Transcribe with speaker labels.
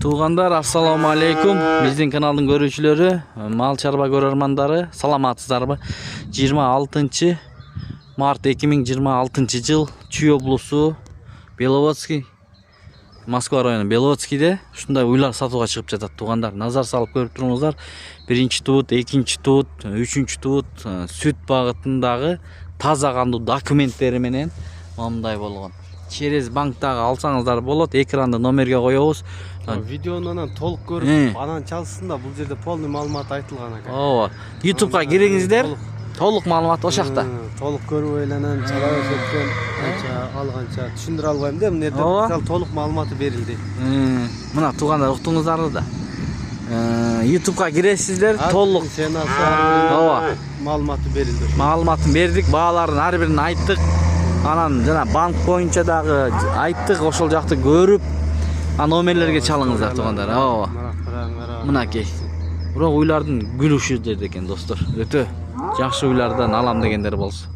Speaker 1: Туугандар, ассаламу алейкум. Биздин каналдын көрүүчүлөрү, мал чарба көрөрмандары, саламатсыздарбы? 26 март 2026 жыл Чүй облусу Беловодский, Москва району Беловодскийде ушундай уйлар сатууга чыгып жатат. Туугандар, назар салып көрүп туруңуздар. Биринчи тут, экинчи тут, үчүнчү тут, сүт багытындагы таза кандуу документтери менен мындай болгон. Через банктагы алсаңыздар болот. Экранды номерге коебуз.
Speaker 2: Видеону анан толук көрүп, анан чалсын да, бул жерде полный маалымат айтылган экен.
Speaker 1: Ооба. YouTubeга кириңиздер. Толук маалымат ошол жакта.
Speaker 2: Толук көрүп эле анан чала өткөн алганча түшүндүрө албайм да, эмне деп толук маалыматы берилди.
Speaker 1: Мына туугандар, уктуңуздар да. YouTubeга киресиздер, толук
Speaker 2: ооба маалыматы берилди.
Speaker 1: Маалыматын бердик, баалардын ар бирин айттык. Анан жана банк боюнча дагы айттык, ошол жакты көрүп, номерлерге чалыңыздар туугандар. Ооба. Мынакей. Бирок уйлардын гүл ушу жерде экен достор. Өтө жакшы уйлардан алам дегендер болсо.